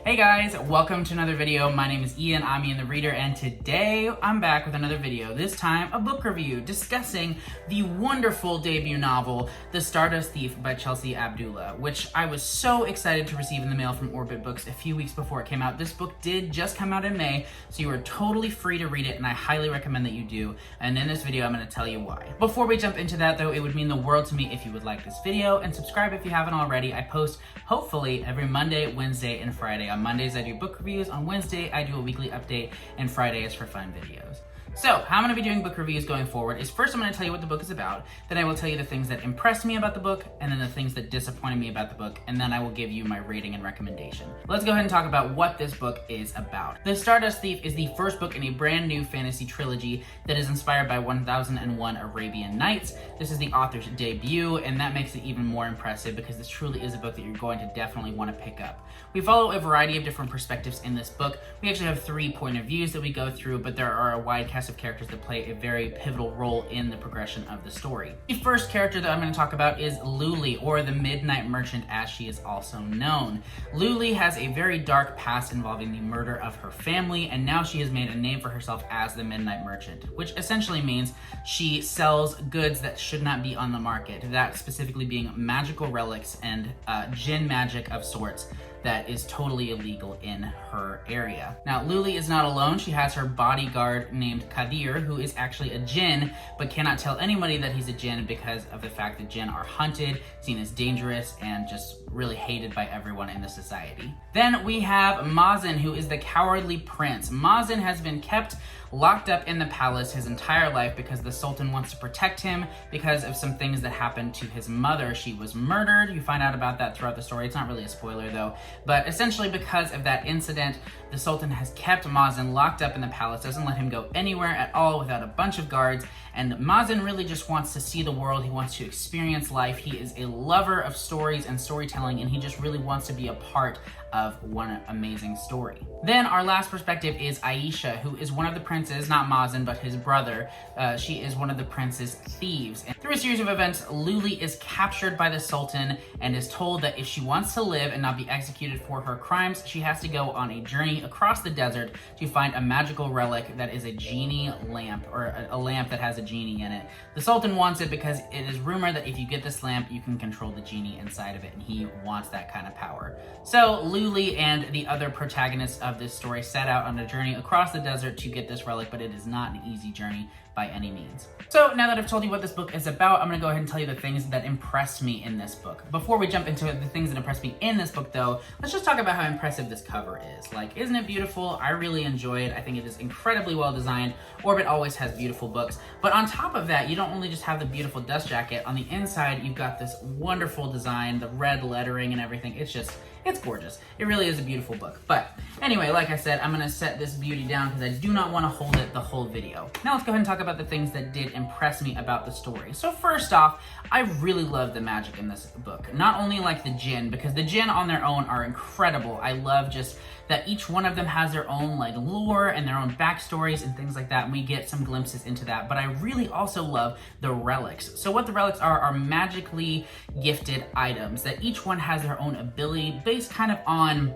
Hey guys, welcome to another video. My name is Ian, I'm Ian the Reader, and today I'm back with another video, this time a book review discussing the wonderful debut novel, The Stardust Thief by Chelsea Abdullah, which I was so excited to receive in the mail from Orbit Books a few weeks before it came out. This book did just come out in May, so you are totally free to read it, and I highly recommend that you do, and in this video I'm going to tell you why. Before we jump into that though, it would mean the world to me if you would like this video, and subscribe if you haven't already. I post, hopefully, every Monday, Wednesday, and Friday. On Mondays, I do book reviews. On Wednesday, I do a weekly update, and Friday is for fun videos. So, how I'm going to be doing book reviews going forward is first I'm going to tell you what the book is about, then I will tell you the things that impressed me about the book, and then the things that disappointed me about the book, and then I will give you my rating and recommendation. Let's go ahead and talk about what this book is about. The Stardust Thief is the first book in a brand new fantasy trilogy that is inspired by 1001 Arabian Nights. This is the author's debut, and that makes it even more impressive because this truly is a book that you're going to definitely want to pick up. We follow a variety of different perspectives in this book. We actually have 3 point of views that we go through, but there are a wide cast of characters that play a very pivotal role in the progression of the story. The first character that I'm going to talk about is Loulie, or the Midnight Merchant as she is also known. Loulie has a very dark past involving the murder of her family, and now she has made a name for herself as the Midnight Merchant, which essentially means she sells goods that should not be on the market, that specifically being magical relics and jinn magic of sorts that is totally illegal in her area. Now, Loulie is not alone. She has her bodyguard named Kadir, who is actually a jinn, but cannot tell anybody that he's a jinn because of the fact that jinn are hunted, seen as dangerous, and just really hated by everyone in the society. Then we have Mazen, who is the cowardly prince. Mazen has been kept locked up in the palace his entire life because the sultan wants to protect him because of some things that happened to his mother. She was murdered. You find out about that throughout the story. It's not really a spoiler though, but essentially because of that incident, the sultan has kept Mazen locked up in the palace, doesn't let him go anywhere at all without a bunch of guards, and Mazen really just wants to see the world. He wants to experience life. He is a lover of stories and storytelling, and he just really wants to be a part of one amazing story. Then our last perspective is Aisha, who is one of the princes, not Mazen, but his brother. She is one of the prince's thieves. And through a series of events, Loulie is captured by the sultan and is told that if she wants to live and not be executed for her crimes, she has to go on a journey across the desert to find a magical relic that is a genie lamp, or a lamp that has a genie in it. The sultan wants it because it is rumored that if you get this lamp, you can control the genie inside of it, and he wants that kind of power. So Loulie and the other protagonists of this story set out on a journey across the desert to get this relic, but it is not an easy journey by any means. So now that I've told you what this book is about, I'm going to go ahead and tell you the things that impressed me in this book. Before we jump into the things that impressed me in this book though, let's just talk about how impressive this cover is. Like, isn't it beautiful? I really enjoy it. I think it is incredibly well designed. Orbit always has beautiful books, but on top of that, you don't only just have the beautiful dust jacket. On the inside, you've got this wonderful design, the red lettering and everything. It's gorgeous. It really is a beautiful book. But anyway, like I said, I'm going to set this beauty down because I do not want to hold it the whole video. Now let's go ahead and talk about the things that did impress me about the story. So first off, I really love the magic in this book. Not only like the jinn, because the jinn on their own are incredible. I love just that each one of them has their own like lore and their own backstories and things like that, and we get some glimpses into that. But I really also love the relics. So what the relics are magically gifted items that each one has their own ability based kind of on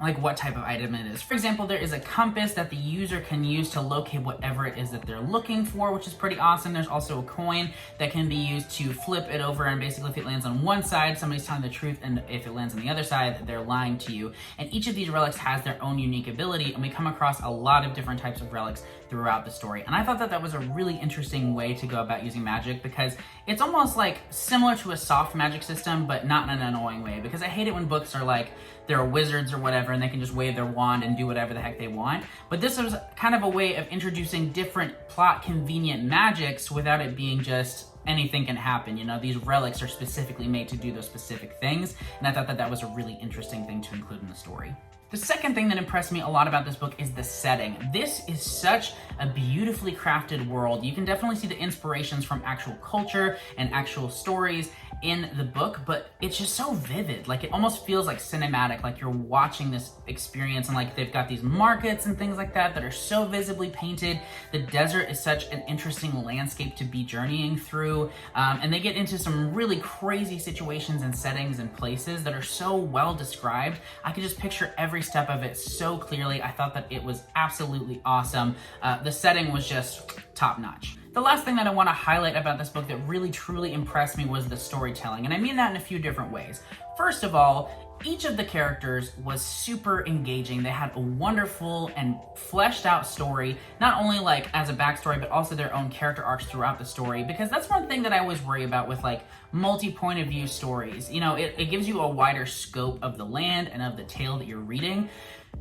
like what type of item it is. For example, there is a compass that the user can use to locate whatever it is that they're looking for, which is pretty awesome. There's also a coin that can be used to flip it over, and basically if it lands on one side, somebody's telling the truth, and if it lands on the other side, they're lying to you. And each of these relics has their own unique ability, and we come across a lot of different types of relics throughout the story. And I thought that that was a really interesting way to go about using magic, because it's almost like similar to a soft magic system, but not in an annoying way, because I hate it when books are like, they're wizards or whatever, and they can just wave their wand and do whatever the heck they want. But this was kind of a way of introducing different plot convenient magics without it being just anything can happen. You know, these relics are specifically made to do those specific things, and I thought that that was a really interesting thing to include in the story. The second thing that impressed me a lot about this book is the setting. This is such a beautifully crafted world. You can definitely see the inspirations from actual culture and actual stories, in the book, but it's just so vivid. Like, it almost feels like cinematic, like you're watching this experience, and like they've got these markets and things like that are so visibly painted. The desert is such an interesting landscape to be journeying through, and they get into some really crazy situations and settings and places that are so well described. I could just picture every step of it so clearly. I thought that it was absolutely awesome. The setting was just top notch. The last thing that I want to highlight about this book that really truly impressed me was the storytelling, and I mean that in a few different ways. First of all, each of the characters was super engaging. They had a wonderful and fleshed out story, not only like as a backstory, but also their own character arcs throughout the story, because that's one thing that I always worry about with like multi-point of view stories. You know, it gives you a wider scope of the land and of the tale that you're reading.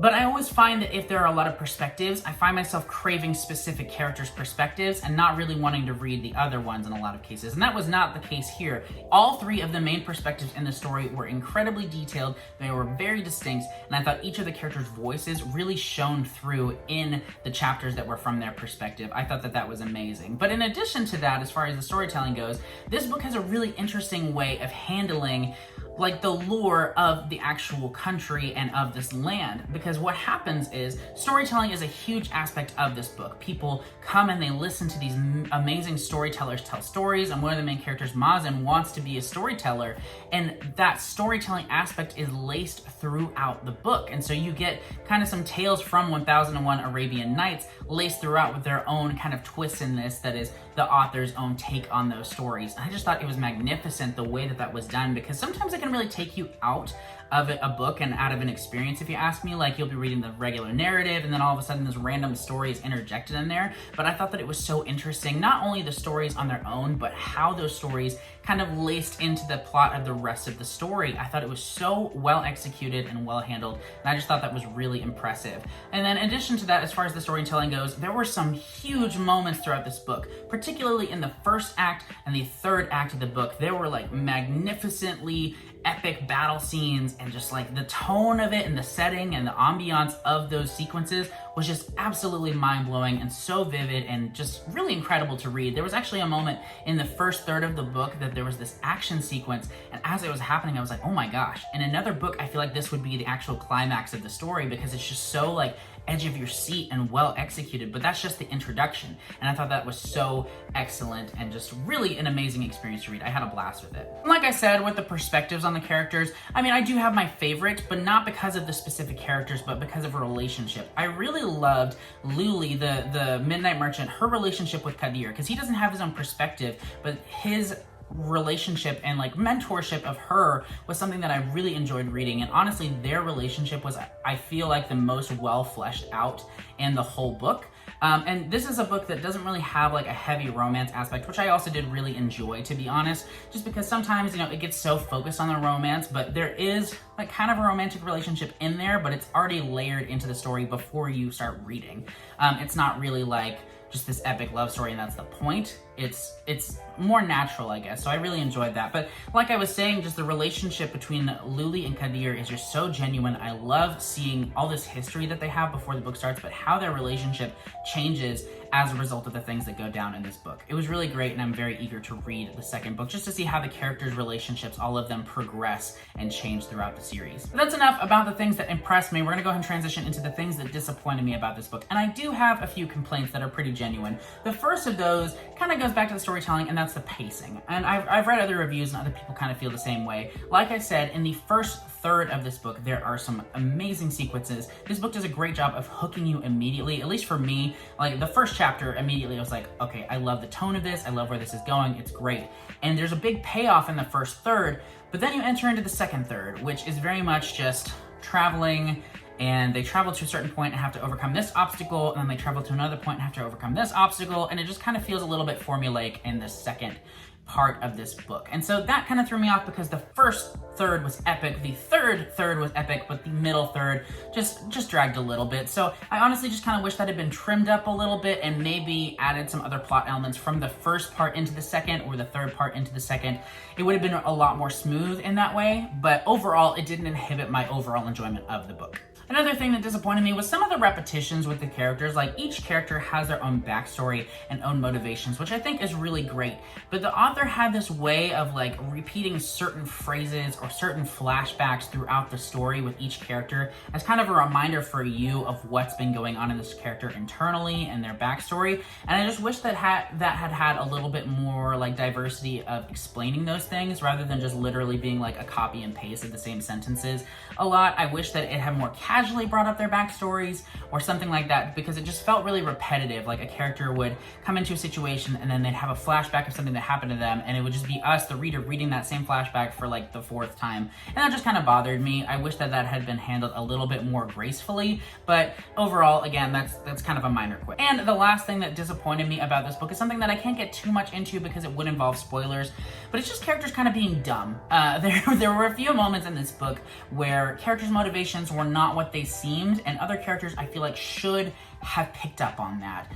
But I always find that if there are a lot of perspectives, I find myself craving specific characters' perspectives and not really wanting to read the other ones in a lot of cases. And that was not the case here. All three of the main perspectives in the story were incredibly detailed, they were very distinct, and I thought each of the characters' voices really shone through in the chapters that were from their perspective. I thought that that was amazing. But in addition to that, as far as the storytelling goes, this book has a really interesting way of handling like the lore of the actual country and of this land, because what happens is storytelling is a huge aspect of this book. People come and they listen to these amazing storytellers tell stories, and one of the main characters, Mazin, wants to be a storyteller, and that storytelling aspect is laced throughout the book. And so you get kind of some tales from 1001 Arabian Nights laced throughout with their own kind of twists in this that is the author's own take on those stories. And I just thought it was magnificent the way that that was done, because sometimes it can really take you out of a book and out of an experience, if you ask me. Like, you'll be reading the regular narrative and then all of a sudden this random story is interjected in there. But I thought that it was so interesting, not only the stories on their own, but how those stories kind of laced into the plot of the rest of the story. I thought it was so well executed and well handled, and I just thought that was really impressive. And then in addition to that, as far as the storytelling goes, there were some huge moments throughout this book, particularly in the first act and the third act of the book. There were like magnificently epic battle scenes, and just like the tone of it and the setting and the ambiance of those sequences was just absolutely mind-blowing and so vivid and just really incredible to read. There was actually a moment in the first third of the book that there was this action sequence, and as it was happening I was like, oh my gosh. In another book I feel like this would be the actual climax of the story, because it's just so like edge of your seat and well executed, but that's just the introduction, and I thought that was so excellent and just really an amazing experience to read. I had a blast with it. And like I said, with the perspectives on the characters, I mean, I do have my favorite, but not because of the specific characters, but because of a relationship. I really loved Loulie, the Midnight Merchant, her relationship with Kadir, because he doesn't have his own perspective, but his relationship and like mentorship of her was something that I really enjoyed reading. And honestly, their relationship was, I feel like, the most well fleshed out in the whole book. And this is a book that doesn't really have like a heavy romance aspect, which I also did really enjoy, to be honest, just because sometimes, you know, it gets so focused on the romance, but there is like kind of a romantic relationship in there, but it's already layered into the story before you start reading. It's not really like just this epic love story and that's the point. It's more natural, I guess, so I really enjoyed that. But like I was saying, just the relationship between Loulie and Kadir is just so genuine. I love seeing all this history that they have before the book starts, but how their relationship changes as a result of the things that go down in this book. It was really great, and I'm very eager to read the second book just to see how the characters' relationships, all of them, progress and change throughout the series. But that's enough about the things that impressed me. We're gonna go ahead and transition into the things that disappointed me about this book, and I do have a few complaints that are pretty genuine. The first of those kind of goes back to the storytelling, and that's the pacing. And I've read other reviews and other people kind of feel the same way. Like I said, in the first third of this book, there are some amazing sequences. This book does a great job of hooking you immediately, at least for me. Like the first chapter, immediately I was like, okay, I love the tone of this, I love where this is going, it's great. And there's a big payoff in the first third, but then you enter into the second third, which is very much just traveling, and they travel to a certain point and have to overcome this obstacle, and then they travel to another point and have to overcome this obstacle, and it just kind of feels a little bit formulaic in the second part of this book. And so that kind of threw me off, because the first third was epic, the third was epic, but the middle third just dragged a little bit. So I honestly just kind of wish that had been trimmed up a little bit and maybe added some other plot elements from the first part into the second, or the third part into the second. It would have been a lot more smooth in that way, but overall it didn't inhibit my overall enjoyment of the book. Another thing that disappointed me was some of the repetitions with the characters. Like, each character has their own backstory and own motivations, which I think is really great. But the author had this way of like repeating certain phrases or certain flashbacks throughout the story with each character as kind of a reminder for you of what's been going on in this character internally and their backstory. And I just wish that had a little bit more like diversity of explaining those things rather than just literally being like a copy and paste of the same sentences a lot. I wish that it had more casually brought up their backstories or something like that, because it just felt really repetitive. Like, a character would come into a situation and then they'd have a flashback of something that happened to them, and it would just be us, the reader, reading that same flashback for like the 4th time. And that just kind of bothered me. I wish that had been handled a little bit more gracefully, but overall, again, that's kind of a minor quibble. And the last thing that disappointed me about this book is something that I can't get too much into because it would involve spoilers, but it's just characters kind of being dumb. There were a few moments in this book where characters' motivations were not what they seemed, and other characters I feel like should have picked up on that.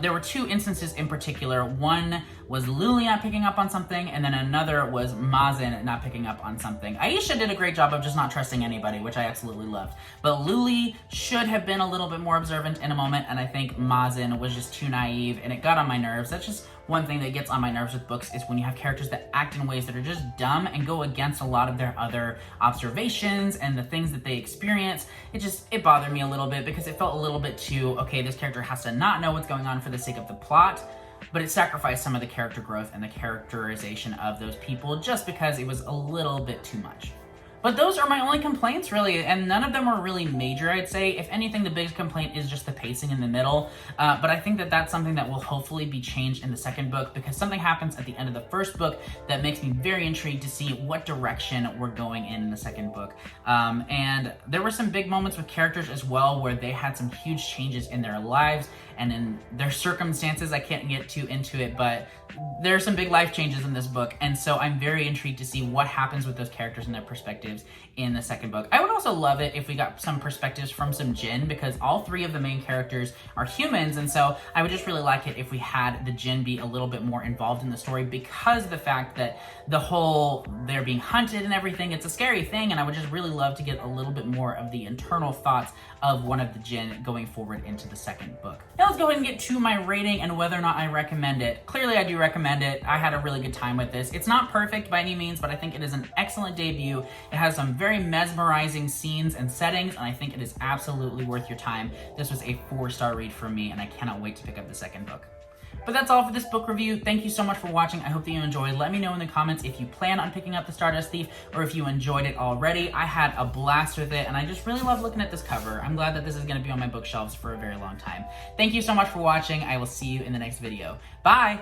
There were 2 instances in particular. One was Loulie not picking up on something, and then another was Mazin not picking up on something. Aisha did a great job of just not trusting anybody, which I absolutely loved. But Loulie should have been a little bit more observant in a moment, and I think Mazin was just too naive, and it got on my nerves. That's just one thing that gets on my nerves with books, is when you have characters that act in ways that are just dumb and go against a lot of their other observations and the things that they experience. It bothered me a little bit because it felt a little bit too, okay, this character has to not know what's going on for the sake of the plot, but it sacrificed some of the character growth and the characterization of those people just because it was a little bit too much. But those are my only complaints, really, and none of them are really major, I'd say. If anything, the biggest complaint is just the pacing in the middle, but I think that that's something that will hopefully be changed in the second book, because something happens at the end of the first book that makes me very intrigued to see what direction we're going in the second book. And there were some big moments with characters as well where they had some huge changes in their lives and in their circumstances. I can't get too into it, but there are some big life changes in this book, and so I'm very intrigued to see what happens with those characters and their perspectives in the second book. I would also love it if we got some perspectives from some jinn, because all 3 of the main characters are humans, and so I would just really like it if we had the jinn be a little bit more involved in the story, because of the fact that the whole they're being hunted and everything, it's a scary thing, and I would just really love to get a little bit more of the internal thoughts of one of the jinn going forward into the second book. Now let's go ahead and get to my rating and whether or not I recommend it. Clearly I do recommend it. I had a really good time with this. It's not perfect by any means, but I think it is an excellent debut. It has some very mesmerizing scenes and settings, and I think it is absolutely worth your time. This was a 4-star read for me, and I cannot wait to pick up the second book. But that's all for this book review. Thank you so much for watching. I hope that you enjoyed. Let me know in the comments if you plan on picking up the Stardust Thief or if you enjoyed it already. I had a blast with it, and I just really love looking at this cover. I'm glad that this is going to be on my bookshelves for a very long time. Thank you so much for watching. I will see you in the next video. Bye!